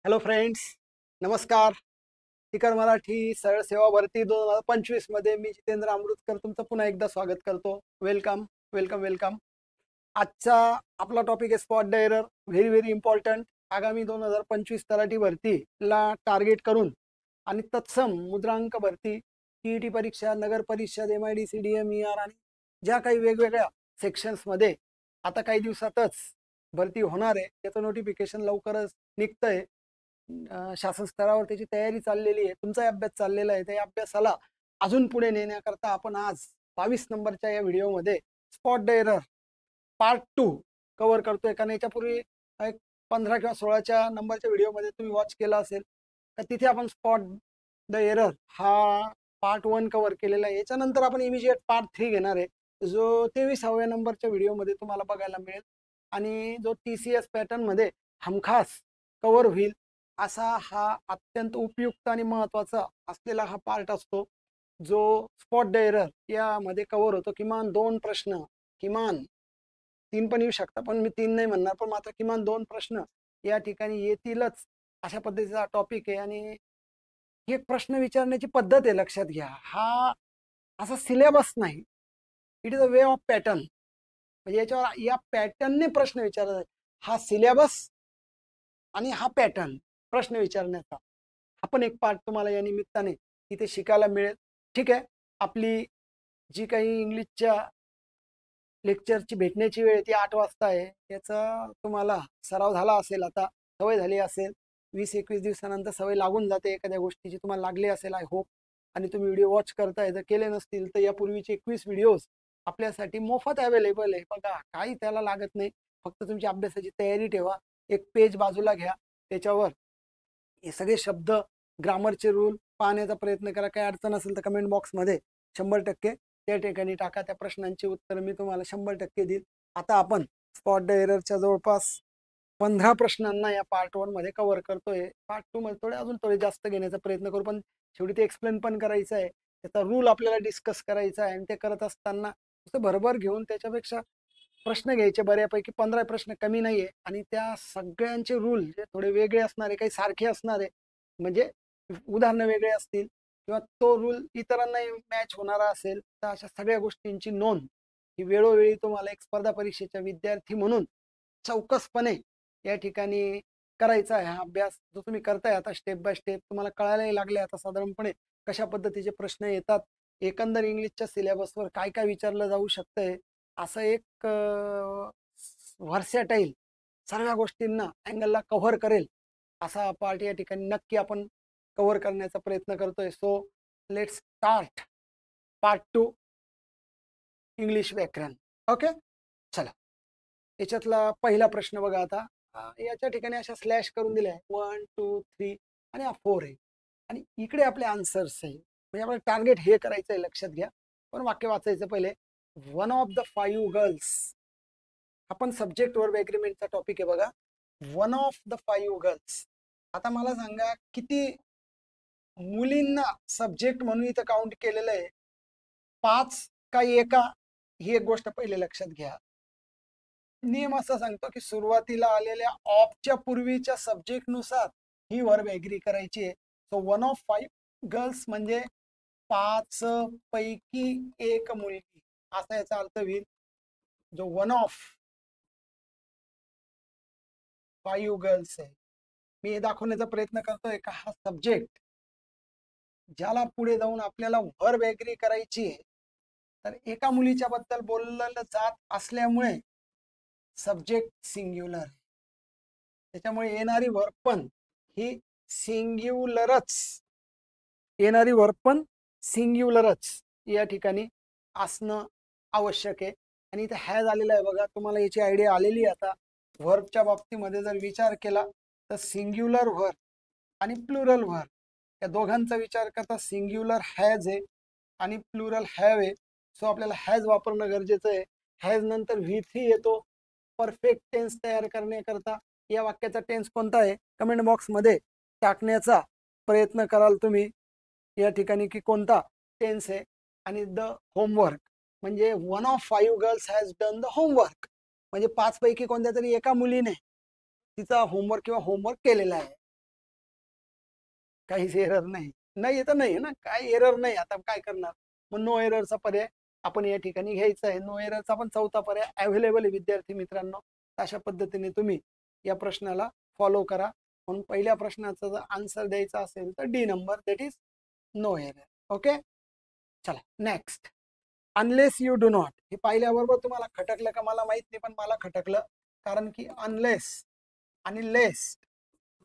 Hello friends, नमस्कार. Speaker Marathi सरळ सेवा भरती 2025 मध्ये मी जितेंद्र अमृतकर तुमचं पुन्हा एकदा स्वागत करतो. Welcome welcome welcome. आजचा आपला टॉपिक आहे spot the error. Very very important. आगामी 2025 तलाठी भरतीला टार्गेट करून आणि तत्सम मुद्रांक भरती, टीईटी परीक्षा, नगर परिषद, MIDC, DMER आणि ज्या काही वेगवेगळ्या सेक्शन्समध्ये आता काही दिवसातच भरती होणार आहे, त्याचं नोटिफिकेशन लवकरच निघतंय. शासन स्तरावर त्याची तयारी चाललेली आहे. तुमचाही अभ्यास चाललेला आहे. त्या अभ्यासाला अजून पुढे नेण्याकरता आपण आज 22 नंबरच्या या व्हिडिओमध्ये spot the error part 2 cover करतोय. कारण याच्यापूर्वी एक 15 किंवा 16च्या नंबरच्या व्हिडिओमध्ये तुम्ही वॉच केला असेल तर तिथे आपण स्पॉट द एरर हा पार्ट 1 कव्हर केलेला आहे. याच्यानंतर आपण इमिजिएट पार्ट 3 घेणार आहे, जो 23व्या नंबरच्या व्हिडिओमध्ये तुम्हाला बघायला मिळेल आणि जो TCS पॅटर्नमध्ये हमखास कव्हर होईल असा हा अत्यंत उपयुक्त आणि महत्त्वाचा असलेला हा पार्ट असतो, जो स्पॉट द एरर यामध्ये कव्हर होतो. किमान 2 प्रश्न, किमान 3 पण येऊ शकतात, पण मी 3 नाही म्हणणार, पण मात्र किमान 2 प्रश्न या ठिकाणी येतीलच अशा पद्धतीचा टॉपिक आहे. आणि ही एक प्रश्न विचारण्याची पद्धत आहे, लक्षात घ्या. हा असा सिलेबस नाही, it is a way of pattern. म्हणजे याच्यावर या पॅटर्नने प्रश्न विचारला. हा सिलेबस आणि हा पॅटर्न प्रश्न विचारण्याचा आपण एक पार्ट तुम्हाला या निमित्ताने इथे शिकायला मिळेल. ठीक आहे. आपली जी काही इंग्लिशच्या लेक्चरची भेटण्याची वेळ ती 8 वाजता आहे. याचा तुम्हाला सराव झाला असेल, आता सवय झाली असेल. 20-21 दिवसानंतर सवय लागून जाते एखाद्या गोष्टीची. तुम्हाला लागली असेल आय होप. आणि तुम्ही व्हिडिओ वॉच करताय. जर केले नसतील तर यापूर्वीचे 21 व्हिडिओज आपल्यासाठी मोफत अवेलेबल आहे. बघा, काही त्याला लागत नाही. फक्त तुमची अभ्यासाची तयारी ठेवा. एक पेज बाजूला घ्या, त्याच्यावर हे सगळे शब्द, ग्रामरचे रूल पाहण्याचा प्रयत्न करा. काही अडचण असेल तर कमेंट बॉक्समध्ये 100% त्या ठिकाणी टाका. त्या प्रश्नांची उत्तर मी तुम्हाला 100% देईल. आता आपण स्पॉट द एररच्या जवळपास 15 प्रश्नांना या पार्ट 1 मध्ये कव्हर करतोय. पार्ट 2 मध्ये अजून थोडे जास्त घेण्याचा प्रयत्न करू, पण शेवटी ते एक्सप्लेन पण करायचं आहे. त्याचा रूल आपल्याला डिस्कस करायचा आहे आणि ते करत असताना भरभर घेऊन त्याच्यापेक्षा प्रश्न घ्यायचे बऱ्यापैकी. 15 प्रश्न कमी नाहीये आणि त्या सगळ्यांचे रूल जे थोडे वेगळे असणारे, काही सारखे असणारे, म्हणजे उदाहरणं वेगळे असतील किंवा तो रूल इतरांनाही मॅच होणारा असेल, तर अशा सगळ्या गोष्टींची नोंद ही वेळोवेळी तुम्हाला एक स्पर्धा परीक्षेचा विद्यार्थी म्हणून चौकसपणे या ठिकाणी करायचा आहे. हा अभ्यास जो तुम्ही करताय आता स्टेप बाय स्टेप तुम्हाला कळायलाही लागले आता साधारणपणे कशा पद्धतीचे प्रश्न येतात, एकंदर इंग्लिशच्या सिलेबसवर काय काय विचारलं जाऊ शकतंय, असं एक व्हर्सॅटाईल सर्व गोष्टींना अँगलला कव्हर करेल असा पार्ट या ठिकाणी नक्की आपण कव्हर करण्याचा प्रयत्न करतोय. So let's start part 2 English व्याकरण. ओके, चला. याच्यातला पहिला प्रश्न बघा. आता याच्या ठिकाणी अशा स्लॅश करून दिल्या आहे 1 2 3 आणि हा 4 आहे आणि इकडे आपले आन्सर्स आहे. म्हणजे आपल्याला टार्गेट हे करायचं आहे, लक्षात घ्या. पण वाक्य वाचायचं पहिले. One of the 5 girls. आपण सब्जेक्ट वर्ब एग्रीमेंटचा टॉपिक आहे बघा. One of the 5 girls. आता मला सांगा किती मुलींना सब्जेक्ट म्हणून इथं काउंट केलेलं आहे, 5 का एका? ही एक गोष्ट पहिले लक्षात घ्या. नियम असा सांगतो की सुरुवातीला आलेल्या ऑफच्या पूर्वीच्या सब्जेक्ट नुसार ही वर्ब एग्री करायची आहे. सो वन ऑफ 5 गर्ल्स म्हणजे 5 पैकी एक मुलगी असा याचा अर्थ होईल. जो वन ऑफ 5 गर्ल्स आहे, मी हे दाखवण्याचा प्रयत्न करतोय का हा सब्जेक्ट ज्याला पुढे जाऊन आपल्याला वर्ब एग्री करायची आहे, तर एका मुलीच्या बद्दल बोललं जात असल्यामुळे सब्जेक्ट सिंग्युलर. त्याच्यामुळे येणारी वर्ब पण ही सिंग्युलरच, येणारी वर्ब पण सिंग्युलरच या ठिकाणी असणं आवश्यक आहे. आणि इथे हॅज आलेला आहे बघा. तुम्हाला याची आयडिया आलेली आहे आता. व्हर्बच्या बाबतीमध्ये जर विचार केला तर सिंग्युलर व्हर्ब आणि प्लुरल व्हर्ब या दोघांचा विचार करता सिंग्युलर हॅज आहे आणि प्लुरल हॅव आहे. सो आपल्याला हॅज वापरणं गरजेचं आहे. हॅज नंतर V3 येतो परफेक्ट टेन्स तयार करण्याकरता. या वाक्याचा टेन्स कोणता आहे कमेंट बॉक्समध्ये टाकण्याचा प्रयत्न कराल तुम्ही या ठिकाणी की कोणता टेन्स आहे. आणि द होमवर्क म्हणजे one of 5 girls has done the homework म्हणजे 5 पैकी कोणत्या तरी एका मुलीने तिचा होमवर्क किंवा होमवर्क केलेला आहे. काहीच एरर नाही. नाही तर नाही ना, काय एरर नाही, आता काय करणार. मग नो एररचा पर्याय आपण या ठिकाणी घ्यायचा आहे. नो एररचा पण चौथा पर्याय अवेलेबल आहे विद्यार्थी मित्रांनो. अशा पद्धतीने तुम्ही या प्रश्नाला फॉलो करा. म्हणून पहिल्या प्रश्नाचा जर आन्सर द्यायचा असेल तर D number, that is no error. Okay, चला next. Unless you do not, हे पाहिल्याबरोबर तुम्हाला खटकलं का मला माहित नाही, पण मला खटकलं. कारण की अनलेस आणि लेस,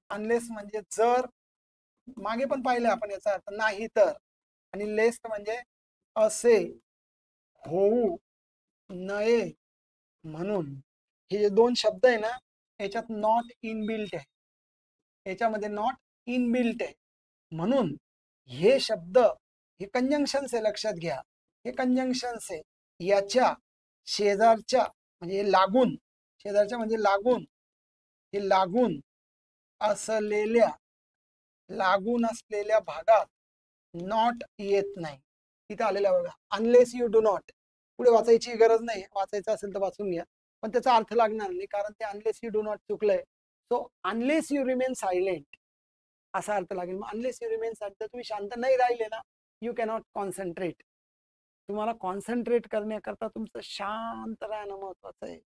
अनलेस म्हणजे जर, मागे पण पाहिलं आपण याचा अर्थ नाही तर, आणि लेस म्हणजे असे होऊ नये म्हणून. हे जे दोन शब्द आहे ना, याच्यात नॉट इनबिल्ट आहे, याच्यामध्ये नॉट इनबिल्ट आहे. म्हणून हे शब्द, हे कंजंक्शन्स आहे, लक्षात घ्या. हे कंजंक्शन्स आहे. याच्या शेजारच्या म्हणजे हे लागून, शेजारच्या म्हणजे लागून, हे लागून असलेल्या, लागून असलेल्या भागात नॉट येत नाही. तिथे आलेला बघा, अनलेस यू डू नॉट. पुढे वाचायची गरज नाही, वाचायचं असेल तर वाचून घ्या, पण त्याचा अर्थ लागणार नाही, कारण ते अनलेस यू डू नॉट चुकलंय. So unless you remain silent असा अर्थ लागेल. मग अनलेस यू रिमेन सायलेंट, तर तुम्ही शांत नाही राहिले ना, यू कॅनॉट कॉन्सन्ट्रेट. तुम्हाला कॉन्सन्ट्रेट करण्याकरता तुमचं शांत राहणं महत्वाचं आहे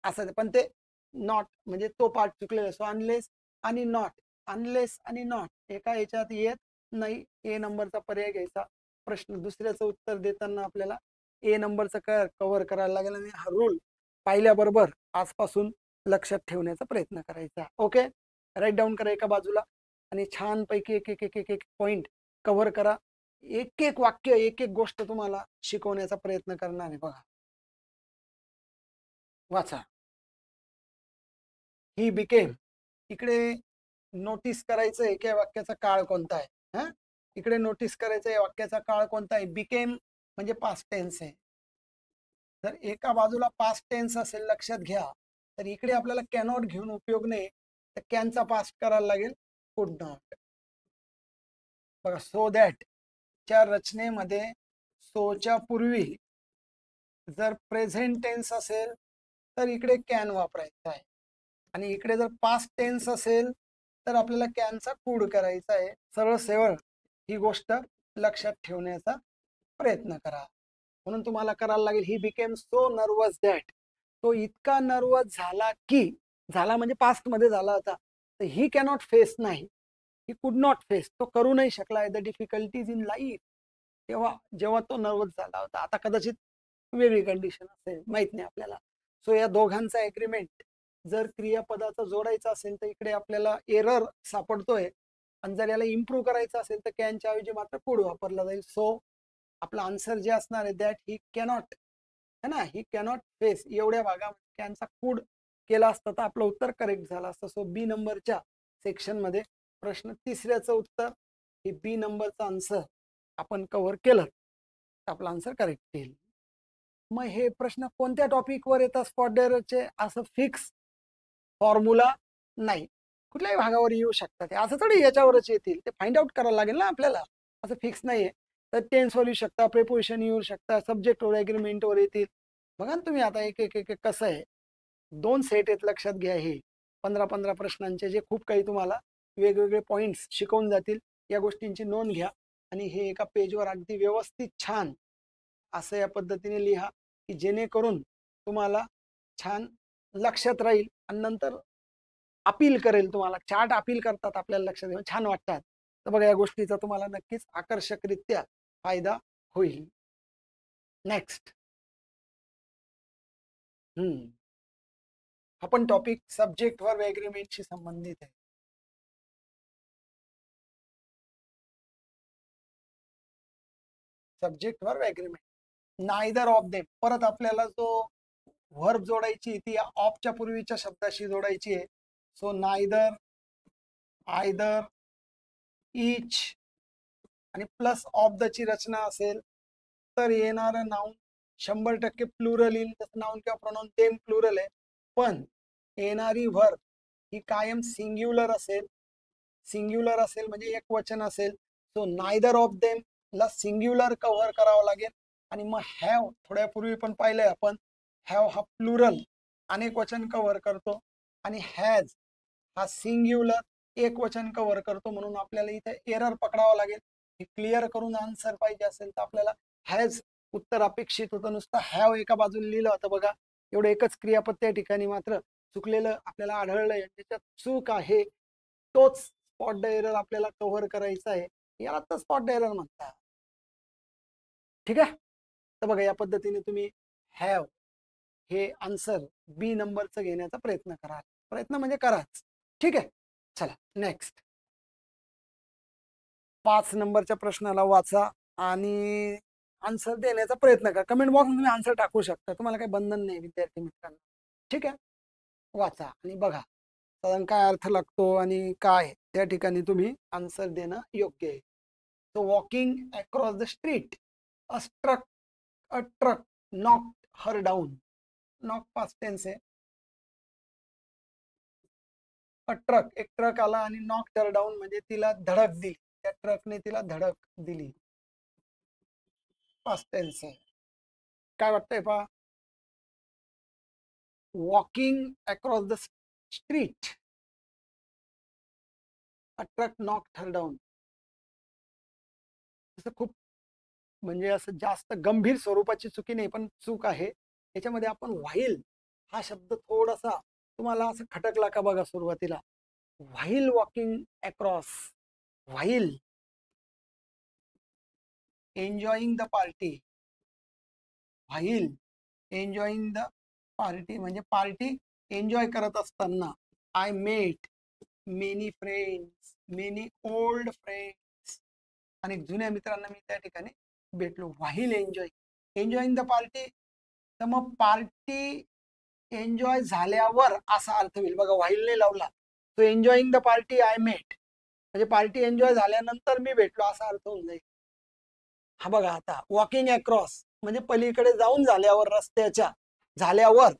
असं. पण ते नॉट म्हणजे तो पार्ट चुकलेला. सो अनलेस आणि नॉट, अनलेस आणि नॉट एका याच्यात येत नाही. ए नंबरचा पर्याय घ्यायचा. प्रश्न दुसऱ्याचं उत्तर देताना आपल्याला ए नंबरचं कव्हर करायला लागेल, आणि हा रूल पाहिल्याबरोबर आजपासून लक्षात ठेवण्याचा प्रयत्न करायचा. ओके, राईट डाऊन करा एका बाजूला, आणि छानपैकी एक एक एक एक एक पॉइंट कव्हर करा. एक एक वाक्य, एक एक गोष्ट तुम्हाला शिकवण्याचा प्रयत्न करणार आहे. बघा, वाचा. ही बिकेम, इकडे नोटीस करायचं आहे की वाक्याचा काळ कोणता आहे. हा, इकडे नोटीस करायचं आहे वाक्याचा काळ कोणता आहे. बिकेम म्हणजे पास्ट टेन्स आहे. जर एका बाजूला पास्ट टेन्स असेल, लक्षात घ्या, तर इकडे आपल्याला कॅनॉट घेऊन उपयोग नाही, तर कॅनचा पास्ट करायला लागेल कुड नॉट. बघा, सो दॅट च्या रचनेमध्ये सोच्या पूर्वी जर प्रेझेंट टेन्स असेल तर इकडे कॅन वापरायचा आहे, आणि इकडे जर पास्ट टेन्स असेल तर आपल्याला कॅनचा कूड करायचा आहे. सरळ सेवळ ही गोष्ट लक्षात ठेवण्याचा प्रयत्न करा. म्हणून तुम्हाला करायला लागेल, he became so nervous that, तो इतका नर्वस झाला की, झाला म्हणजे पास्ट मध्ये झाला होता, तर ही कॅनॉट फेस नाही, ही कुड नॉट फेस, तो करू नाही शकला द डिफिकल्टीज इन लाईफ. तेव्हा जेव्हा तो नर्वस झाला होता, आता कदाचित वेगळी कंडिशन असेल, माहित नाही आपल्याला. सो या दोघांचा एग्रीमेंट जर क्रियापदाचा जोडायचा असेल तर इकडे आपल्याला एरर सापडतोय, आणि जर याला इम्प्रूव्ह करायचं असेल तर कॅनच्या ऐवजी मात्र कुड वापरला जाईल. सो आपला आन्सर जे असणार आहे दॅट ही कॅनॉट, है ना, ही कॅनॉट फेस, एवढ्या भागामध्ये कॅनचा कूड केला असता तर आपलं उत्तर करेक्ट झालं असतं. सो बी नंबरच्या सेक्शन मध्ये प्रश्न तिसऱ्याचं उत्तर, हे बी नंबरचा आन्सर आपण कव्हर केलं तर आपला आन्सर करेक्ट येईल. मग हे प्रश्न कोणत्या टॉपिकवर येतात स्पॉट डेअरचे, असं फिक्स फॉर्म्युला नाही, कुठल्याही भागावर येऊ शकतात. असं थोडी याच्यावरच येतील, ते फाइंड आउट करायला लागेल ना आपल्याला, असं फिक्स नाहीये. तर टेन्सवर येऊ शकता, प्रेपोजिशन येऊ शकता, सब्जेक्टवर, ॲग्रीमेंटवर येतील. बघा ना तुम्ही आता एक एक एक कसं आहे, दोन सेट आहेत, लक्षात घ्या. हे 15-15 प्रश्नांचे, जे खूप काही तुम्हाला वेगवेगळे पॉइंट्स शिकवून जातील. या गोष्टींची नोंद घ्या, आणि हे एका पेजवर अगदी व्यवस्थित छान असं या पद्धतीने लिहा, की जेणेकरून तुम्हाला छान लक्षात राहील, आणि नंतर अपील करेल तुम्हाला. चार्ट अपील करतात आपल्याला, लक्षात घेऊन छान वाटतात. तर बघा, या गोष्टीचा तुम्हाला नक्कीच आकर्षकरित्या फायदा होईल. नेक्स्ट, आपण टॉपिक सब्जेक्ट वर्ब एग्रीमेंटशी संबंधित आहे. Subject verb agreement, neither of them. परत आपल्याला जो वर्ब जोडायची ती ऑफच्या पूर्वीच्या शब्दाशी जोडायची आहे. सो नायदर, आयदर, इच आणि प्लस ऑफ द ची रचना असेल तर येणारं नाउन 100% प्लुरल येईल. तसं नाउन किंवा प्रोनाउन देम प्लुरल आहे, पण येणारी वर्ब ही कायम सिंग्युलर असेल. सिंग्युलर असेल म्हणजे एक वचन असेल. सो नायदर ऑफ देम ला सिंग्युलर कव्हर करावं लागेल. आणि मग हॅव, थोड्यापूर्वी पण पाहिलंय आपण, हॅव हा प्लुरल अनेक वचन कव्हर करतो, आणि हॅज हा सिंग्युलर एक वचन कव्हर करतो, म्हणून आपल्याला इथे एरर पकडावा लागेल. हे क्लिअर करून आन्सर पाहिजे असेल तर आपल्याला हॅज उत्तर अपेक्षित होतं. नुसतं हॅव एका बाजूला लिहिलं होतं बघा, एवढं एकच क्रियापद त्या ठिकाणी मात्र चुकलेलं आपल्याला आढळलंय. ज्याच्यात चूक आहे तोच स्पॉट एरर आपल्याला कव्हर करायचा आहे, याला तर स्पॉट एरर म्हणतात. ठीक आहे, तर बघा या पद्धतीने तुम्ही हॅव हे आन्सर बी नंबरचं घेण्याचा प्रयत्न करा. प्रयत्न म्हणजे कराच. ठीक आहे, चला नेक्स्ट. 5 नंबरच्या प्रश्नाला वाचा आणि आन्सर देण्याचा प्रयत्न करा. कमेंट बॉक्स तुम्ही आन्सर टाकू शकता, तुम्हाला काही बंधन नाही विद्यार्थी मित्रांनो. ठीक आहे, वाचा आणि बघा साधारण काय अर्थ लागतो आणि काय त्या ठिकाणी तुम्ही आन्सर देणं योग्य आहे. So walking across the street a truck knocked her down. Knock past tense आहे. एक ट्रक आला आणि नॉक हर डाऊन म्हणजे तिला धडक दिली, त्या ट्रकने तिला धडक दिली. पास्ट टेन्स आहे. काय वाटतंय पहा, walking across the street a truck knocked her down. असं खूप म्हणजे असं जास्त गंभीर स्वरूपाची चुकी नाही, पण चूक आहे. याच्यामध्ये आपण व्हाईल हा शब्द थोडासा तुम्हाला असं खटकला का बघा सुरुवातीला. While walking across, while enjoying the party, while enjoying the party म्हणजे पार्टी एन्जॉय करत असताना. I met many friends, many old friends, अनेक जुन्या मित्रांना मी त्या ठिकाणी भेटलो. व्हाईल एन्जॉईंग द पार्टी, तर मग पार्टी एन्जॉय झाल्यावर असा अर्थ होईल बघा. व्हाईल ने लावला तो enjoying the party I met म्हणजे पार्टी एन्जॉय झाल्यानंतर मी भेटलो असा अर्थ होऊन जाईल. हा बघा आता वॉकिंग अक्रॉस म्हणजे पलीकडे जाऊन झाल्यावर, रस्त्याच्या झाल्यावर,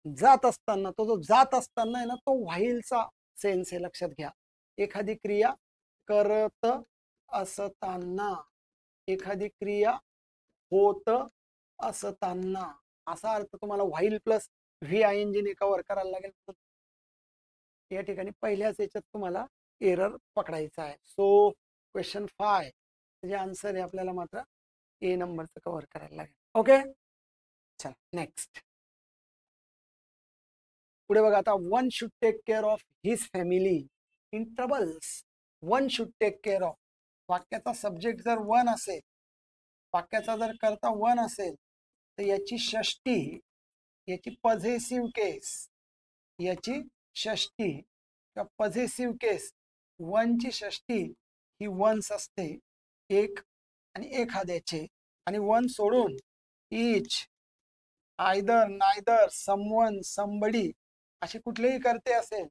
जात असताना, तो जो जात असताना आहे ना तो व्हाईलचा सेन्स आहे, लक्षात घ्या. एखादी क्रिया करत असताना, एखादी क्रिया होत असताना असा अर्थ तुम्हाला while plus v i n g ने कव्हर करायला लागेल. या ठिकाणी पहिल्याच याच्यात तुम्हाला एरर पकडायचा आहे. सो क्वेश्चन 5 जे आन्सर आहे आपल्याला मात्र ए नंबरचं कव्हर करायला लागेल. ओके, चला नेक्स्ट. पुढे बघा आता, one should take care of his family in troubles. One should take care of, वाक्याचा सब्जेक्ट जर वन असेल, वाक्याचा जर कर्ता वन असेल तर याची षष्टी, याची पॉझेसिव्ह केस, याची षष्टी किंवा पॉझेसिव्ह केस, वनची षष्टी ही वन्स असते, एक आणि एखाद्याचे, आणि वन सोडून इच, आयदर, नायदर, समवन, समबडी असे कुठलेही करते असेल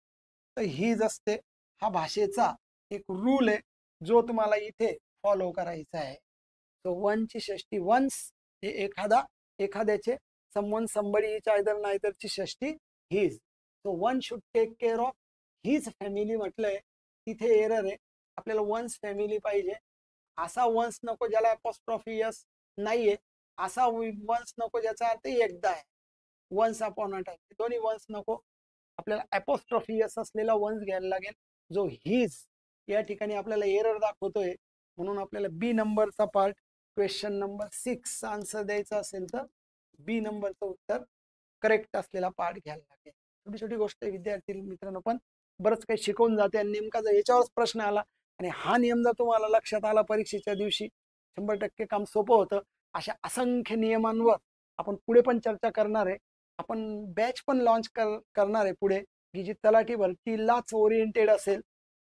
तर हीज असते. हा भाषेचा एक रूल आहे जो तुम्हाला इथे फॉलो करायचा आहे. तो वनची षष्टी वन्स हे एखादा, एखाद्याचे, समवन, समबडी, इच, आयदर, नायदरची षष्टी his. So one should take care of his family म्हटलंय, तिथे एरर आहे. आपल्याला वन्स फॅमिली पाहिजे. असा वन्स नको ज्याला अपॉस्ट्रॉफी यस नाहीये, असा वन्स नको ज्याचा अर्थ एकदा आहे. वन्स अपॉन अ टाइम, दोन्ही वन्स नको. आपल्याला अपॉस्ट्रॉफी यस असलेला वन्स घ्यायला लागेल, जो हीज या ठिकाणी आपल्याला एरर दाखवतोय. म्हणून आपल्याला बी नंबरचा पार्ट, क्वेश्चन नंबर 6 आन्सर द्यायचा असेल तर बी नंबरचं उत्तर करेक्ट असलेला पार्ट घ्यायला लागेल. छोटी छोटी गोष्ट आहे विद्यार्थी मित्रांनो, पण बरंच काही शिकवून जाते. आणि नेमका जर याच्यावरच प्रश्न आला आणि हा नियम जर तुम्हाला लक्षात आला परीक्षेच्या दिवशी, 100% काम सोपं होतं. अशा असंख्य नियमांवर आपण पुढे पण चर्चा करणार आहे. आपण बॅच पण लॉन्च करणार आहे पुढे, की जी तलाठी भरतीलाच ओरिएंटेड असेल.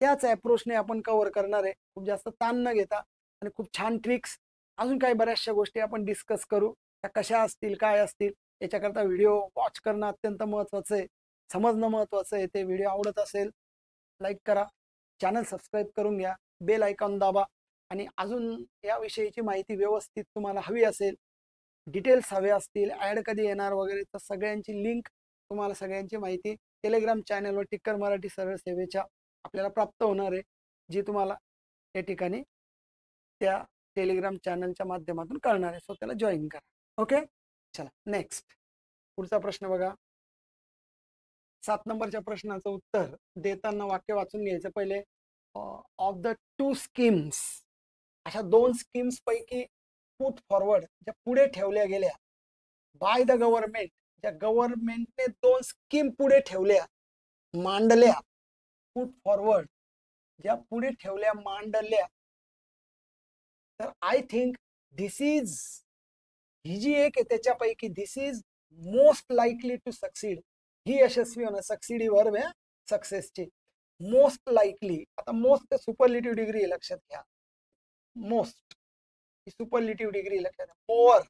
त्याच अप्रोचने आपण कव्हर करणार आहे, खूप जास्त ताण न घेता. आणि खूप छान ट्रिक्स, अजून काही बऱ्याचशा गोष्टी आपण डिस्कस करू. त्या कशा असतील, काय असतील, याच्याकरता व्हिडिओ वॉच करणं अत्यंत महत्त्वाचं आहे, समजणं महत्त्वाचं आहे. ते व्हिडिओ आवडत असेल लाईक करा, चॅनल सबस्क्राईब करून घ्या, बेल आयकॉन दाबा. आणि अजून याविषयीची माहिती व्यवस्थित तुम्हाला हवी असेल, डिटेल्स हवे असतील, ॲड कधी येणार वगैरे, तर सगळ्यांची लिंक, तुम्हाला सगळ्यांची माहिती टेलिग्राम चॅनलवर टिक्कर मराठी सरळ सेवेच्या आपल्याला प्राप्त होणार आहे, जी तुम्हाला या ठिकाणी त्या टेलिग्राम चॅनलच्या माध्यमातून कळणार आहे. सो त्याला जॉईन करा. ओके, चला नेक्स्ट. पुढचा प्रश्न बघा. 7 नंबरच्या प्रश्नाचं उत्तर देताना वाक्य वाचून घ्यायचं. पहिले, ऑफ द टू स्कीम्स, अशा 2 स्कीम्स पैकी पुट फॉरवर्ड, ज्या पुढे ठेवल्या गेल्या बाय द गव्हर्नमेंट, ज्या गव्हर्नमेंटने 2 स्कीम पुढे ठेवल्या, मांडल्या, पुट फॉरवर्ड, ज्या पुढे ठेवल्या, मांडल्या, तर आय थिंक दिस इज, ही जी एक आहे त्याच्यापैकी, this is most likely to succeed, ही यशस्वी होणं, सक्सीड ही वर्ब आहे सक्सेसची, मोस्ट लाईकली. आता मोस्ट सुपरलेटिव्ह डिग्री लक्षात घ्या, मोस्ट ही सुपरलेटिव्ह डिग्री लक्षात घ्या. मोर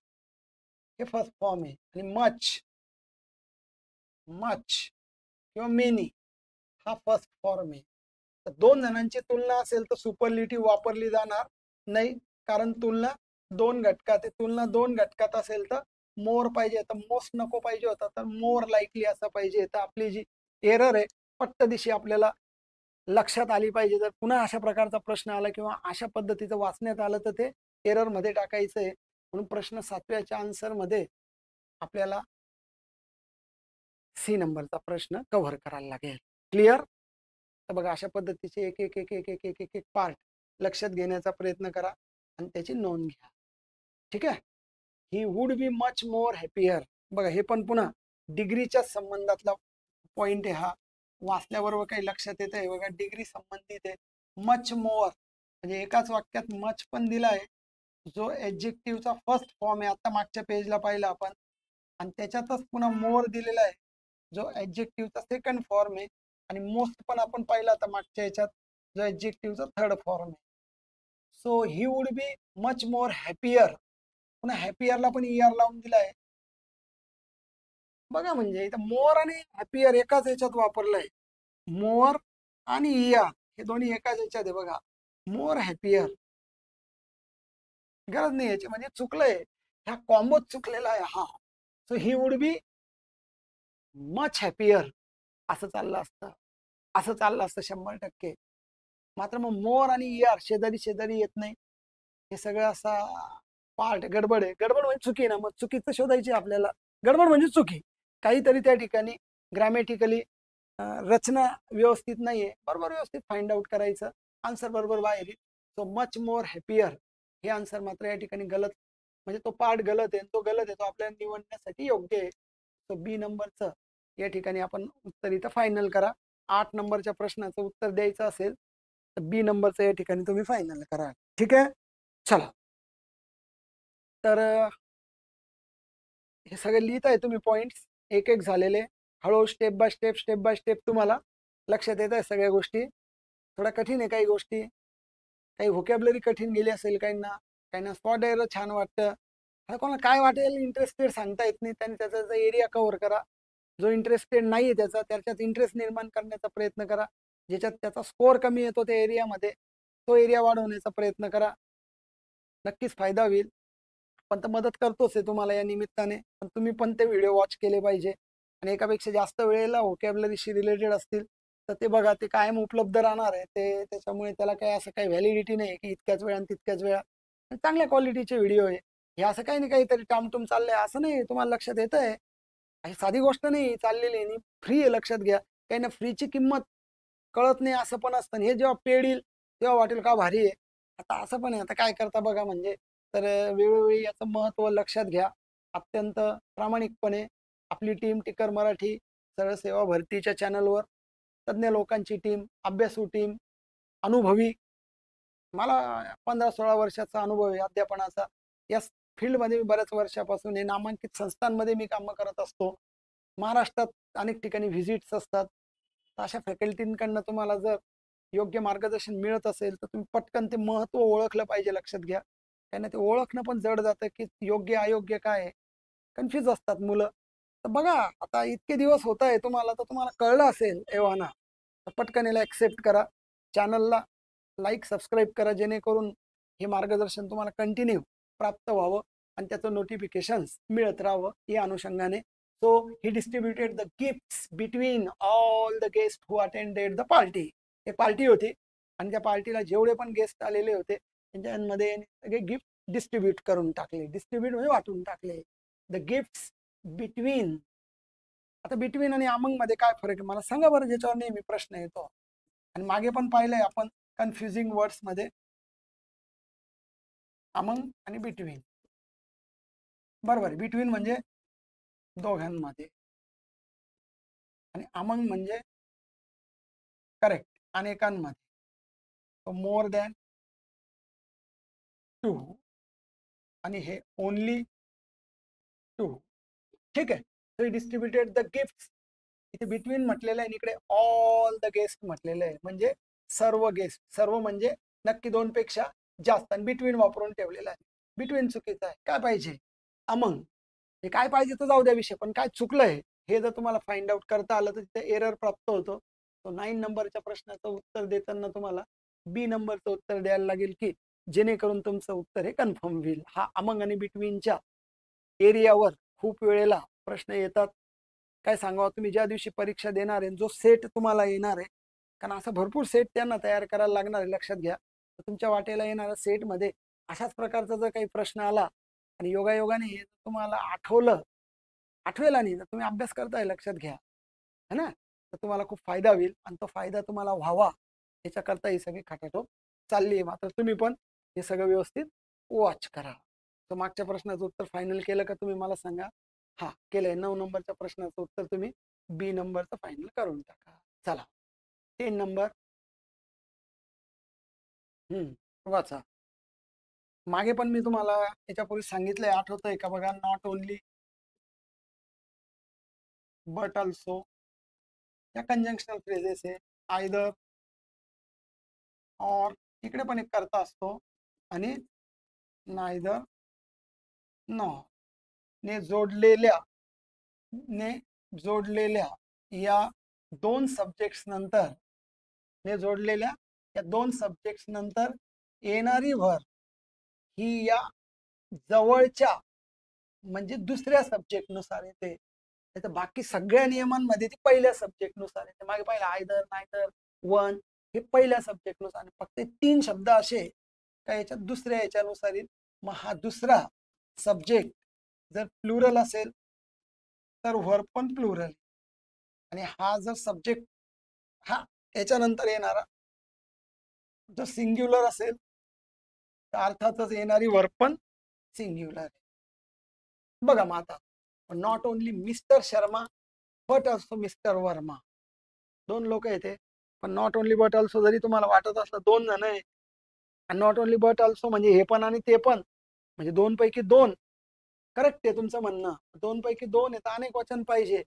हे फर्स्ट फॉर्म आहे, आणि मच, मच किंवा मेनी हा फर्स्ट फॉर्म आहे. तर 2 जणांची तुलना असेल तर सुपरलेटिव्ह वापरली जाणार नाही, कारण तुलना 2 घटकात आहे. तुलना 2 घटकात असेल तर मोर पाहिजे, तर मोस्ट नको पाहिजे होता, तर मोर लाईकली असं पाहिजे. तर आपली जी एरर आहे पट्टदिशी आपल्याला लक्षात आली पाहिजे. जर पुन्हा अशा प्रकारचा प्रश्न आला किंवा अशा पद्धतीचं वाचण्यात आलं तर ते एरर मध्ये टाकायचं आहे. म्हणून प्रश्न 7व्याच्या आन्सर मध्ये आपल्याला सी नंबरचा प्रश्न कव्हर करायला लागेल. क्लिअर? तर बघा, अशा पद्धतीचे एक एक एक एक एक एक एक एक पार्ट लक्षात घेण्याचा प्रयत्न करा आणि त्याची नोंद घ्या. ठीक आहे. He would be much more happier, बघा हे पण पुन्हा डिग्रीच्या संबंधातला पॉइंट आहे हा. वाचल्याबरोबर काही लक्षात येत आहे बघा, डिग्री संबंधित आहे. मच मोर म्हणजे एकाच वाक्यात मच पण दिलाय, जो ऍडजेक्टिव्हचा फर्स्ट फॉर्म आहे, आता मागच्या पेजला पाहिलं आपण, आणि त्याच्यातच पुन्हा मोर दिलेला आहे, जो ऍडजेक्टिव्हचा सेकंड फॉर्म आहे, आणि मोस्ट पण आपण पाहिला आता मागच्या याच्यात, जो ऍडजेक्टिव्हचा थर्ड फॉर्म आहे. So he would be much more happier, पुन्हा हॅपियरला पण ईआर लावून दिलाय. बघा म्हणजे इथं मोर आणि हॅपियर एकाच याच्यात वापरलंय, मोर आणि ईआर हे दोन्ही एकाच याच्यात आहे. बघा, मोर हॅपियर, गरज नाही याची, म्हणजे चुकलंय, ह्या कॉम्बोच चुकलेला आहे हा. So he would be much happier असं चाललं असतं, असं चाललं असतं 100%. मात्र मग मोर आणि ईआर शेजारी शेजारी येत नाही, हे सगळं असा पार्ट गडबड आहे. गडबड म्हणजे चुकी ना, मग चुकीचं शोधायची आपल्याला. गडबड म्हणजे चुकी, काहीतरी त्या ठिकाणी ग्रॅमॅटिकली रचना व्यवस्थित नाहीये, बरोबर व्यवस्थित फाइंड आउट करायचं, आन्सर बरोबर बाहेर येईल. सो मच मोर हॅपियर हे आन्सर मात्र या ठिकाणी गलत, म्हणजे तो पार्ट गलत आहे, तो गलत आहे, तो आपल्याला निवडण्यासाठी योग्य आहे. सो बी नंबरचं या ठिकाणी आपण उत्तर इथं फायनल करा. 8 नंबरच्या प्रश्नाचं उत्तर द्यायचं असेल तर बी नंबरचं या ठिकाणी तुम्ही फायनल करा. ठीक आहे, चला. तर हे सगळे लिहित आहे तुम्ही पॉइंट्स एक एक झालेले, हळूहळू step by step step by step तुम्हाला लक्षात येत आहे सगळ्या गोष्टी. थोडा कठीण आहे काही गोष्टी, काही व्होकॅबलरी कठीण गेली असेल काहींना, काहींना स्पॉट एरर छान वाटतं. आता कोणाला काय वाटेल इंटरेस्टेड सांगता येत नाही, त्यांनी त्याचा एरिया कव्हर करा. जो इंटरेस्टेड नाही आहे त्याच्यात इंटरेस्ट निर्माण करण्याचा प्रयत्न करा. ज्याच्यात त्याचा स्कोअर कमी येतो त्या एरियामध्ये, तो एरिया वाढवण्याचा प्रयत्न करा, नक्कीच फायदा होईल. पण तर मदत करतोच आहे तुम्हाला या निमित्ताने, पण तुम्ही पण ते व्हिडिओ वॉच केले पाहिजे. आणि एकापेक्षा जास्त वेळेला व्होकॅबलरीशी रिलेटेड असतील तर ते बघा, ते कायम उपलब्ध राहणार आहे ते, त्याच्यामुळे त्याला काही असं काही व्हॅलिडिटी नाही की इतक्याच वेळा आणि तितक्याच वेळा. चांगल्या क्वालिटीचे व्हिडिओ आहे हे, असं काही नाही काहीतरी टामटूम चाललंय असं नाही, तुम्हाला लक्षात येत आहे. अशी साधी गोष्ट नाही चाललेली आहे, फ्री आहे, लक्षात घ्या. काही ना फ्रीची किंमत कळत नाही असं पण असतं, हे जेव्हा पेड येईल तेव्हा वाटेल का भारी आहे. आता असं पण आहे, आता काय करता बघा म्हणजे. तर वेळोवेळी याचं महत्त्व लक्षात घ्या. अत्यंत प्रामाणिकपणे आपली टीम टिकर मराठी सरळ सेवा भरतीच्या चॅनलवर, तज्ज्ञ लोकांची टीम, अभ्यासू टीम, अनुभवी, मला 15-16 वर्षाचा अनुभव आहे अध्यापनाचा. या फील्डमध्ये मी बऱ्याच वर्षापासून आहे, नामांकित संस्थांमध्ये मी कामं करत असतो, महाराष्ट्रात अनेक ठिकाणी व्हिजिट्स असतात. अशा फॅकल्टींकडनं तुम्हाला जर योग्य मार्गदर्शन मिळत असेल तर तुम्ही पटकन ते महत्त्व ओळखलं पाहिजे, लक्षात घ्या. त्यांना ते ओळखणं पण जड जातं की योग्य अयोग्य काय आहे, कन्फ्यूज असतात मुलं. तर बघा, आता इतके दिवस होत आहे तुम्हाला, तर तुम्हाला कळलं असेल एव्हाना, तर पटकन याला ॲक्सेप्ट करा, चॅनलला लाईक सबस्क्राईब करा, जेणेकरून हे मार्गदर्शन तुम्हाला कंटिन्यू प्राप्त व्हावं आणि त्याचं नोटिफिकेशन्स मिळत राहावं या अनुषंगाने. So he distributed the gifts between all the guest who attended the party. एक पार्टी होती आणि त्या पार्टीला जेवढे पण गेस्ट आलेले होते त्यांच्यामध्ये सगळे गिफ्ट डिस्ट्रीब्यूट करून टाकले. डिस्ट्रीब्यूट म्हणजे वाटून टाकले. द गिफ्ट्स बिटवीन आता बिटवीन आणि अमंग मध्ये काय फरक आहे मला सांगा बरं, ज्याच्यावर नेहमी प्रश्न येतो. आणि मागे पण पाहिलंय आपण कन्फ्युजिंग वर्ड्स मध्ये अमंग आणि बिटवीन. बरोबर आहे, बिटवीन म्हणजे दोघांमध्ये आणि अमंग म्हणजे करेक्ट अनेकांमध्ये. मोर दॅन टू आणि हे ओनली टू. ठीक आहे. So distributed the gift. इथे बिटवीन म्हटलेलं आहे, इकडे ऑल द गेस्ट म्हटलेलं आहे, म्हणजे सर्व गेस्ट. सर्व म्हणजे नक्की दोन पेक्षा जास्त, आणि बिटवीन वापरून ठेवलेलं आहे. बिटवीन चुकीचं आहे. काय पाहिजे? अमंग. हे काय पाहिजे तर जाऊ द्या विषय, पण काय चुकलंय हे जर तुम्हाला फाइंड आउट करता आलं तर तिथे एरर प्राप्त होतो. तो 9 नंबरच्या प्रश्नाचं उत्तर देताना तुम्हाला बी नंबरचं उत्तर द्यायला लागेल, की जेणेकरून तुमचं उत्तर हे कन्फर्म होईल. हा अमंग आणि बिटवीनच्या एरियावर खूप वेळेला प्रश्न येतात. काय सांगावं, तुम्ही ज्या दिवशी परीक्षा देणार आहे, जो सेट तुम्हाला येणार आहे, कारण असं भरपूर सेट त्यांना तयार करायला लागणार आहे, लक्षात घ्या. तर तुमच्या वाटेला येणाऱ्या सेटमध्ये अशाच प्रकारचा जर काही प्रश्न आला आणि योगायोगाने हे तुम्हाला आठवेल आणि जर तुम्ही अभ्यास करताय, लक्षात घ्या, है ना, तर तुम्हाला खूप फायदा होईल. आणि तो फायदा तुम्हाला व्हावा याच्याकरता ही सगळी खटाटोप चालली आहे. मात्र तुम्ही पण हे सगळं व्यवस्थित वॉच करा. तर मागच्या प्रश्नाचं उत्तर फायनल केलं का तुम्ही मला सांगा. हा, केलंय. 9 नंबरच्या प्रश्नाचं उत्तर तुम्ही बी नंबरचं फायनल करून टाका. चला, 3 नंबर. वाचा. मागे पण मी तुम्हाला याच्यापूर्वी सांगितलंय, आठवतंय का बघा. नॉट ओनली बट ऑल्सो या कंजंक्शनल फ्रेजेस आहे. आयदर और इकडे पण एक करता असतो आणि नायदर नॉर ने जोडलेल्या या दोन सब्जेक्ट्स नंतर येणारी भर ही या जवळच्या म्हणजे दुसऱ्या सब्जेक्ट नुसार येते. तर बाकी सगळ्या नियमांमध्ये ती पहिल्या सब्जेक्ट नुसार येते. मागे पाहिलं आयदर, नायदर, वन हे पहिल्या सब्जेक्ट नुसार. फक्त 3 शब्द असे का याच्यात दुसऱ्या याच्यानुसार येईल. मग हा दुसरा सब्जेक्ट जर प्लुरल असेल तर व्हर्ब पण प्लुरल, आणि हा जर सब्जेक्ट हा याच्यानंतर येणारा जर सिंग्युलर असेल तर अर्थातच येणारी वर्ब पण सिंग्युलर आहे. बघा मग आता, not only mister Sharma but also mister Verma. दोन लोक येते, पण नॉट ओनली बट ऑल्सो जरी तुम्हाला वाटत असलं 2 जण आहे, आणि नॉट ओनली बट ऑल्सो म्हणजे हे पण आणि ते पण, म्हणजे 2 पैकी 2. करेक्ट आहे तुमचं म्हणणं, 2 पैकी 2 आहे तर अनेक वचन पाहिजे.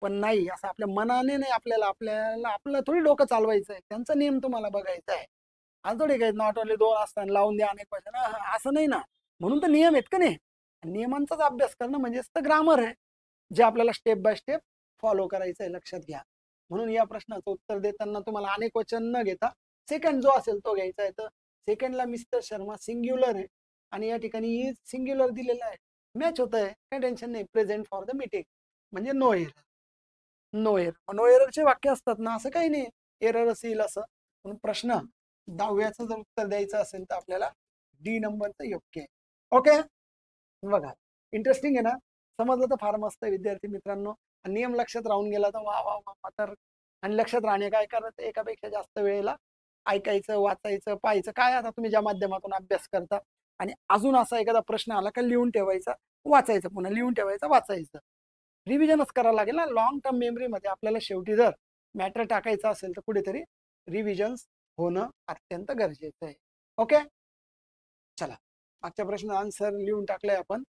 पण नाही, असं आपल्या मनाने नाही, आपल्याला आपलं थोडी डोकं चालवायचं आहे. त्यांचा नियम तुम्हाला बघायचा आहे. आज थोडी काही नॉट ओनली 2 असताना लावून द्या अनेक वचन, असं नाही ना. म्हणून तर नियम आहेत का नाही. नियमांचाच अभ्यास करणं म्हणजे ग्रामर आहे, जे आपल्याला स्टेप बाय स्टेप फॉलो करायचं आहे, लक्षात घ्या. म्हणून या प्रश्नाचं उत्तर देताना तुम्हाला अनेक वचन न घेता सेकंड जो असेल तो घ्यायचा आहे. तर सेकंडला मिस्टर शर्मा सिंग्युलर आहे आणि या ठिकाणी सिंग्युलर दिलेला आहे. मॅच होत आहे, काही टेन्शन नाही. प्रेझेंट फॉर द मीटिंग म्हणजे नो एरर. नो एररचे वाक्य असतात ना, असं काही नाही एररच येईल असं. म्हणून प्रश्न 10व्याचं जर उत्तर द्यायचं असेल तर आपल्याला डी नंबरचं योग्य आहे. ओके, बघा इंटरेस्टिंग आहे ना. समजलं तर फार मस्त आहे विद्यार्थी मित्रांनो. नियम लक्षात राहून गेला तर वा वा वा. तर आणि लक्षात राहणे काय करत, एकापेक्षा जास्त वेळेला ऐकायचं, वाचायचं, पाहायचं. काय आता तुम्ही ज्या माध्यमातून अभ्यास करता, आणि अजून असा एखादा प्रश्न आला का लिहून ठेवायचा, वाचायचं, पुन्हा लिहून ठेवायचं, वाचायचं. रिव्हिजनच करावं लागेल ना. लॉंग टर्म मेमरीमध्ये आपल्याला शेवटी जर मॅटर टाकायचं असेल तर कुठेतरी रिव्हिजन्स होणं अत्यंत गरजेचं आहे. ओके, चला मागच्या प्रश्न आन्सर लिहून टाकलंय आपण.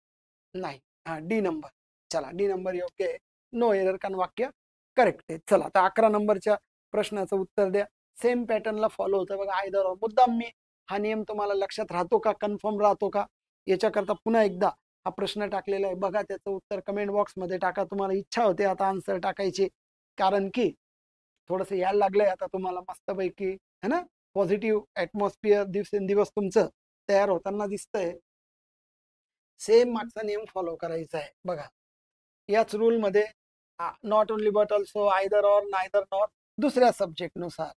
नाही, हा डी नंबर. चला, डी नंबर योग्य आहे. नो एरर कारण वाक्य करेक्ट आहे. चला आता 11 नंबरच्या प्रश्नाचं उत्तर द्या. सेम पॅटर्नला फॉलो होतं बघा. आयदर मुद्दाम मी हा नियम तुम्हाला लक्षात राहतो का, कन्फर्म राहतो का, याच्याकरता पुन्हा एकदा हा प्रश्न टाकलेला आहे बघा. त्याचं उत्तर कमेंट बॉक्समध्ये टाका. तुम्हाला इच्छा होते आता आन्सर टाकायची, कारण की थोडंसं यायला लागलंय आता तुम्हाला मस्तपैकी, है ना. पॉझिटिव्ह ऍटमॉस्फिअर दिवसेंदिवस तुमचं तयार होताना दिसतंय. सेम मागचा नियम फॉलो करायचा आहे बघा. याच रूल मध्ये not only but also, either और, नायदर नॉर दुसऱ्या सब्जेक्ट नुसार,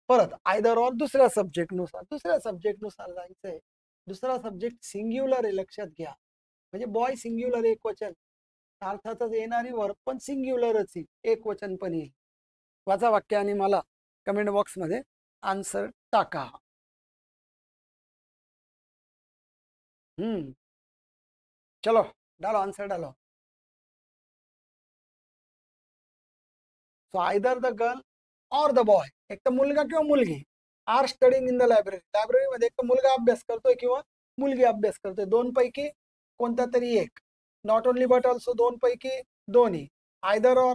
परत आयदर और दुसऱ्या सब्जेक्ट नुसार जायचंय. दुसरा सब्जेक्ट सिंग्युलर आहे, लक्षात घ्या. म्हणजे बॉय सिंग्युलर एक वचन, अर्थातच येणारी वर्ब पण सिंग्युलरच येईल, एक वचन पण येईल. वाचा वाक्य आणि मला कमेंट बॉक्स मध्ये आन्सर टाका. चलो डालो आंसर डालो. So either the girl or the boy, एक तर मुलगा किंवा मुलगी are studying in the library, लायब्ररीमध्ये एक तर मुलगा अभ्यास करतोय किंवा मुलगी अभ्यास करतोय, दोन पैकी कोणता तरी एक. नॉट ओनली बट ऑल्सो, दोन पैकी दोन्ही. आयदर और,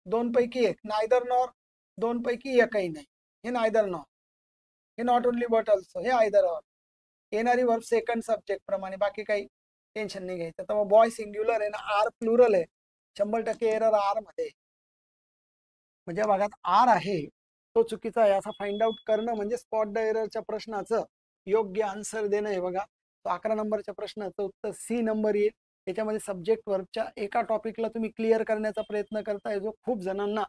दोन पैकी एक. नायदर नॉर, दोन पैकी एकही नाही. हे नायदर नॉर, हे नॉट ओनली बट ऑल्सो, हे आयदर और. येणारी वर्ब सेकंड सब्जेक्ट प्रमाणे, बाकी काही टेन्शन नाही घ्यायचं. तर मग बॉय सिंग्युलर आहे ना, आर प्लुरल आहे, 100% एरर आर मध्ये. म्हणजे भागात आर आहे तो चुकीचा आहे असं फाइंड आउट करणं म्हणजे स्पॉट द एररच्या प्रश्नाचं योग्य आन्सर देणं आहे बघा. तो 11 नंबरच्या प्रश्नाचं उत्तर सी नंबर येईल. त्याच्यामध्ये सब्जेक्ट वर्बच्या एका टॉपिकला तुम्ही क्लिअर करण्याचा प्रयत्न करताय, जो खूप जणांना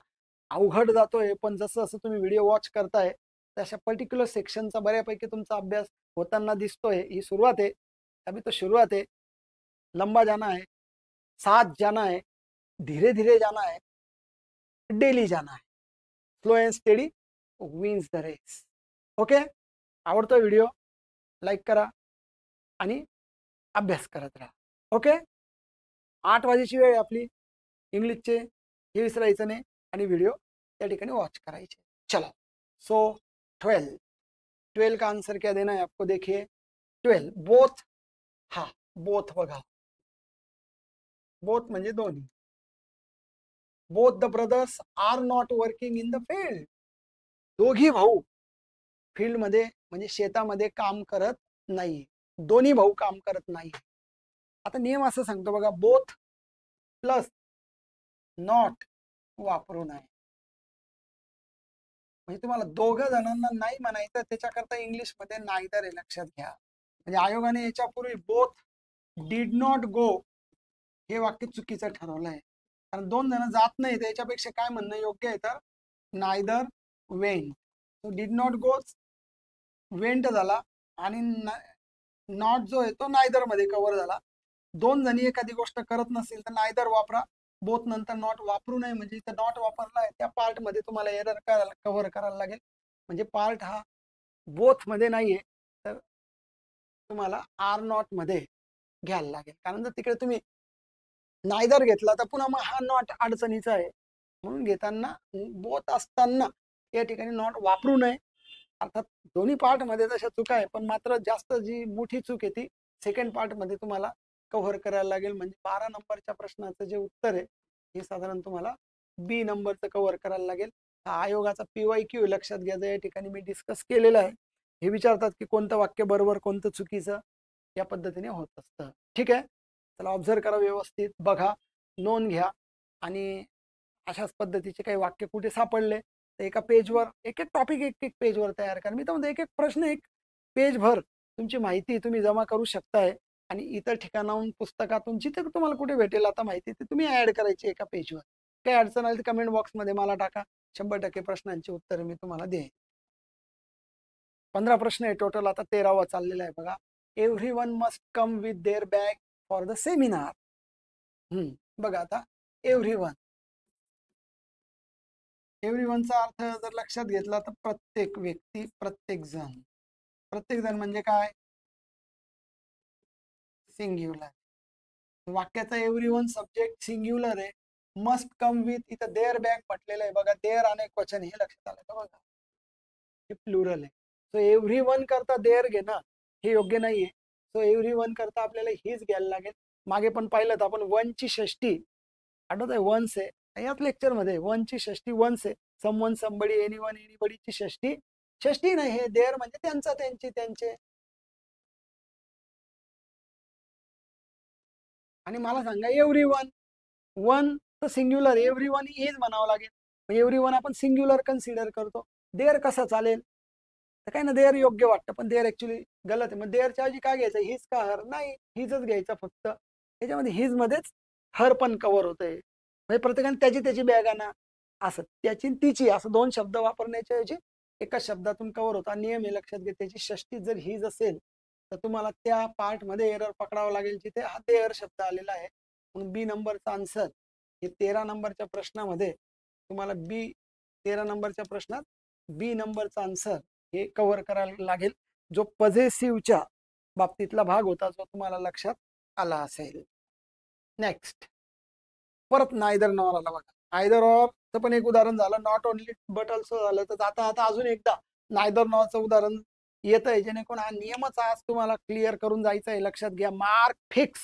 अवघड जातोय. पण जसं जसं तुम्ही व्हिडिओ वॉच करताय तशा पर्टिक्युलर सेक्शनचा बऱ्यापैकी तुमचा अभ्यास होताना दिसतोय. ही सुरुवात आहे, अभी तो शुरुआत है, लंबा जाना है, साथ जाना है, धीरे धीरे जाना है, डेली जाना है. Slow and steady wins the race. Okay, आवडतो व्हिडिओ लाईक करा आणि अभ्यास करत राहा. ओके, 8 वाजेची वेळ आहे आपली. इंग्लिशचे हे विसरायचं नाही आणि व्हिडिओ त्या ठिकाणी वॉच करायचे. चलो, सो 12 का आंसर क्या देना है आपको, देखिए 12 बोथ. हा, बोथ बघा, बोथ म्हणजे दोन्ही. Both the brothers are not working in the field, दोघी भाऊ फील्ड मध्ये म्हणजे शेतामध्ये काम करत नाही. दोन्ही भाऊ काम करत नाही. आता नियम असं सांगतो बघा, बोथ प्लस नॉट वापरू नये. म्हणजे तुम्हाला दोघं जणांना नाही म्हणायचं, त्याच्याकरता इंग्लिश मध्ये नायदर आहे, लक्षात घ्या. म्हणजे आयोगाने याच्यापूर्वी बोथ डिड नॉट गो हे वाक्य चुकीचं ठरवलं आहे. कारण दोन जण जात नाही, त्याच्यापेक्षा काय म्हणणं योग्य आहे, तर neither went. Did not go went झाला आणि नॉट जो आहे तो नायदर मध्ये कव्हर झाला. दोन जणी एखादी गोष्ट करत नसेल तर नायदर वापरा, बोथ नंतर नॉट वापरू नये. म्हणजे इथं नॉट वापरला आहे त्या पार्ट मध्ये तुम्हाला एरर कव्हर करायला लागेल. म्हणजे पार्ट हा बोथ मध्ये नाहीये, तर तुम्हाला आर नॉट मध्ये घ्यायला लागेल. कारण जर तिकडे तुम्ही नायदर घेतला तर पुन्हा मग हा नॉट अडचणीचा आहे. म्हणून घेताना बोथ असताना या ठिकाणी नॉट वापरू नये. अर्थात दोन्ही पार्ट मध्ये तशा चुका आहे, पण मात्र जास्त जी मोठी चूक आहे ती सेकंड पार्ट मध्ये तुम्हाला कव्हर करायला लागेल. म्हणजे 12 नंबरच्या प्रश्नाचं जे उत्तर आहे हे साधारण तुम्हाला बी नंबरचं कव्हर करायला लागेल. हा आयोगाचा PYQ लक्षात घ्यायचं, या ठिकाणी मी डिस्कस केलेलं आहे. हे विचारतात की कोणतं वाक्य बरोबर कोणतं चुकीचं, या पद्धतीने होत असतं. ठीक आहे, चला ऑब्झर्व करा, व्यवस्थित बघा, नोंद घ्या. आणि अशाच पद्धतीचे काही वाक्य कुठे सापडले तर एका पेजवर एक एक टॉपिक एक एक पेजवर तयार करा. मी तर म्हणतो एक एक प्रश्न एक पेजभर तुमची माहिती तुम्ही जमा करू शकताय. आणि इतर ठिकाणाहून पुस्तकातून जिथे तुम्हाला कुठे भेटेल आता माहिती ते तुम्ही ऍड करायची एका पेजवर. काही अडचण आली तर कमेंट बॉक्समध्ये मला टाका, 100% प्रश्नांची उत्तरे मी तुम्हाला देईन. 15 प्रश्न आहे टोटल, आता 13वा चाललेला आहे बघा. Everyone must come with their bag for the seminar. बघा आता एव्हरीवन, एव्हरीवनचा अर्थ जर लक्षात घेतला तर प्रत्येक व्यक्ती, प्रत्येक जण. प्रत्येक जण म्हणजे काय, सिंग्युलर. वाक्याचा एव्हरीवन सब्जेक्ट सिंग्युलर आहे. मस्ट कम विथ, इथं देअर बॅग म्हटलेलं आहे बघा, देअर अनेक वचन, हे लक्षात आलं का बघा, हे प्लुरल आहे. सो एव्हरीवन करता देअर घेणं हे योग्य नाहीये. सो एव्हरीवन करता आपल्याला हीच घ्यायला लागेल. मागे पण पाहिलं तर आपण वनची षष्टी आठवत आहे, वन्स आहे. याच लेक्चर मध्ये वनची षष्टी वन्स आहे. समवन, समबडी, एनीवन, एनीबडीची षष्टी षष्टी नाही, हे देअर म्हणजे त्यांचा, त्यांची, त्यांचे. आणि मला सांगा एव्हरीवन, वन तर सिंग्युलर, एव्हरीवन इज म्हणावं लागेल. एव्हरीवन आपण सिंग्युलर कन्सिडर करतो, देअर कसं चालेल, तर काय ना देअर योग्य वाटतं, पण देअर ऍक्च्युली गलत आहे. मग देअरच्या ऐवजी काय घ्यायचं, हिज का हर, नाही हिजच घ्यायचा फक्त. त्याच्यामध्ये हिज मध्येच हर पण कव्हर होतंय. म्हणजे प्रत्येकाने त्याची त्याची बॅग आणा असं, त्याची तिची असं दोन शब्द वापरण्याच्या ऐवजी एका शब्दातून कव्हर होता. नियम हे लक्षात घे, त्याची षष्टी जर हिज असेल तर तुम्हाला त्या पार्ट मध्ये एरर पकडावं लागेल जिथे हा देअर शब्द आलेला आहे. म्हणून बी नंबरचा आन्सर हे 13 नंबरच्या प्रश्नामध्ये तुम्हाला 13 नंबरच्या प्रश्नात बी नंबरचा आन्सर हे कव्हर करायला लागेल, जो पॉझिटिव्हच्या बाबतीतला भाग होता, जो तुम्हाला लक्षात आला असेल. नेक्स्ट परत नायदर नॉर आला बघा. आयदर ऑरचं पण एक उदाहरण झालं, नॉट ओनली बट ऑल्सो झालं. तर आता अजून एकदा नायदर नॉरचं उदाहरण येत आहे, जेणेकरून हा नियमच आज तुम्हाला क्लिअर करून जायचा आहे. लक्षात घ्या, मार्क फिक्स.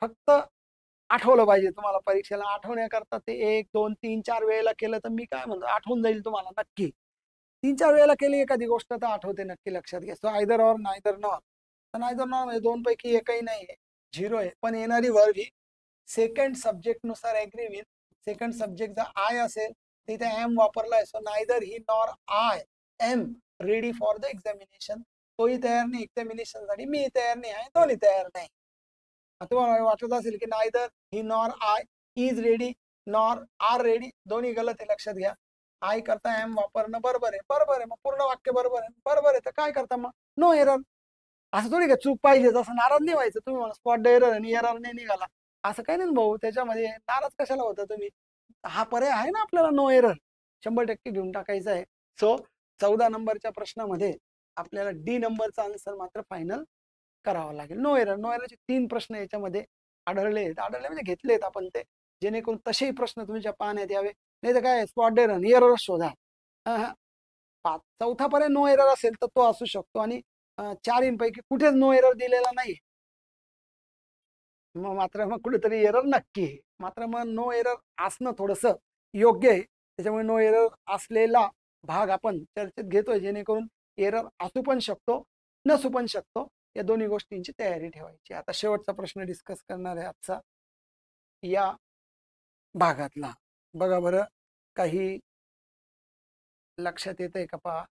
फक्त आठवलं पाहिजे तुम्हाला. परीक्षेला आठवण्याकरता ते 1 2 3 4 वेळेला केलं तर मी काय म्हणतो, आठवून जाईल तुम्हाला नक्की. 3-4 वेळेला केली एखादी गोष्ट तर आठवते नक्की. लक्षात घ्या. So either or neither nor. तर नायदर नॉर म्हणजे दोन पैकी एकही नाही आहे, 0 आहे. पण येणारी वर्ब ही सेकंड सब्जेक्ट नुसार ऍग्री विथ. सेकंड सब्जेक्ट जर आय असेल तिथे एम वापरलाय. So neither he nor I am ready for the examination. तोही तयार नाही एक्झामिनेशन साठी, मी तयार नाही आहे, दोन्ही तयार नाही. तुम्हाला वाटत असेल की neither he nor I is ready nor are ready, दोन्ही गलत आहे. लक्षात घ्या. आय करता एम वापरणं बरोबर आहे. बरोबर आहे, मग पूर्ण वाक्य बरोबर आहे. बरोबर आहे, तर काय करता मग? No error. असं थोडी का चूक पाहिजे असं नाराज नाही व्हायचं तुम्ही. मला स्पॉट एरर आणि एरर नाही निघाला असं काही नाही भाऊ. त्याच्यामध्ये नाराज कशाला होता तुम्ही? हा पर्याय आहे ना आपल्याला, नो एरर 100% घेऊन टाकायचा आहे. सो 14 नंबरच्या प्रश्नामध्ये आपल्याला डी नंबरचा आन्सर मात्र फायनल करावा लागेल. No error. नो एररचे 3 प्रश्न याच्यामध्ये आढळले म्हणजे घेतलेत आपण ते, जेणेकरून तसेही प्रश्न तुमच्या पाहण्यात यावे. नाही तर काय स्पॉट एरर एरर शोधा. चौथा पर्यंत नो एरर असेल तर तो असू शकतो, आणि 4 पैकी कुठेच नो एरर दिलेला नाही, मग कुठेतरी एरर नक्की आहे. मात्र मग नो एरर असणं थोडस योग्य आहे. त्याच्यामुळे नो एरर असलेला भाग आपण चर्चेत घेतोय, जेणेकरून एरर असू पण शकतो नसू पण शकतो. या दोन्ही गोष्टींची तयारी ठेवायची. आता शेवटचा प्रश्न डिस्कस करणार आहे आजचा या भागातला. बघा बरं, काही लक्षात येत आहे का पहा.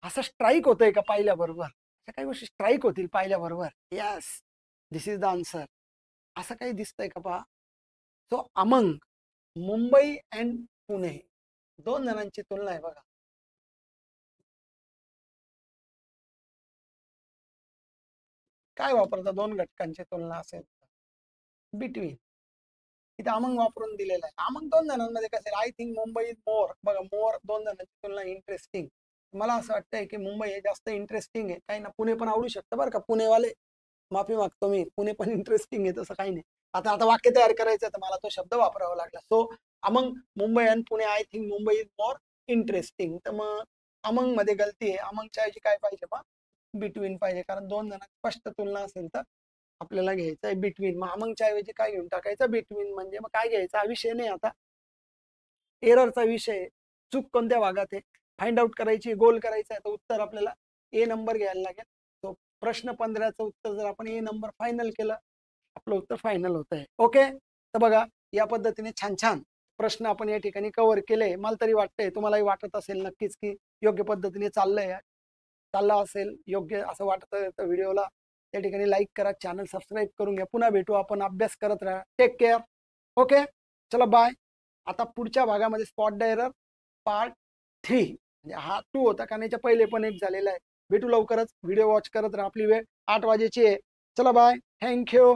असं स्ट्राईक होतंय का पाहिल्याबरोबर? अशा काही गोष्टी स्ट्राईक होतील पाहिल्याबरोबर. Yes, this is the answer. असं काही दिसतंय का पहा. So among Mumbai and Pune 2 जणांची तुलना आहे बघा. काय वापरता 2 घटकांची तुलना असेल? बिटवीन. इथे अमंग वापरून दिलेला आहे. अमंग 2 जणांमध्ये कसं आहे? I think Mumbai is more. बघा, मोर 2 जणांची तुलना इंटरेस्टिंग. मला असं वाटतंय की मुंबई हे जास्त इंटरेस्टिंग आहे. काही ना पुणे पण आवडू शकतं बरं का. पुणेवाले माफी मागतो मी, पुणे पण इंटरेस्टिंग आहे, तसं काही नाही. आता वाक्य तयार करायचं तर मला तो शब्द वापरावा लागला. सो अमंग मुंबई आणि Pune, I think Mumbai is more interesting. तर मग अमंग मध्ये गलती आहे. अमंगच्या ऐवजी काय पाहिजे मग? बिटवीन पाहिजे. कारण 2 जणांची स्पष्ट तुलना असेल तर आपल्याला घ्यायचं आहे बिटवीन. मग अमंगच्या ऐवजी काय घेऊन टाकायचं? बिटवीन. म्हणजे मग काय घ्यायचं हा विषय नाही. आता एररचा विषय, चूक कोणत्या भागात आहे फाइंड आउट करायची, गोल करायचा आहे. तर उत्तर आपल्याला ए नंबर घ्यायला लागेल. तो प्रश्न 15चं उत्तर जर आपण ए नंबर फायनल केलं, आपलं उत्तर फायनल होत आहे. ओके. तर बघा, या पद्धतीने छान छान प्रश्न आपण या ठिकाणी कव्हर केले. मला तरी वाटतंय तुम्हालाही वाटत असेल नक्कीच की योग्य पद्धतीने चालला असेल योग्य असं वाटतं. तर व्हिडिओला त्या ठिकाणी लाईक करा, चॅनल सबस्क्राईब करून घ्या. पुन्हा भेटू आपण. अभ्यास करत राहा. Take care. ओके, चला बाय. आता पुढच्या भागामध्ये स्पॉट द एरर पार्ट 3, म्हणजे हा 2 होता, कारण याच्या पहिले पण एक झालेला आहे. भेटू लवकरच. व्हिडिओ वॉच करत राहा. आपली वेळ 8 वाजेची आहे. चला बाय. थँक्यू.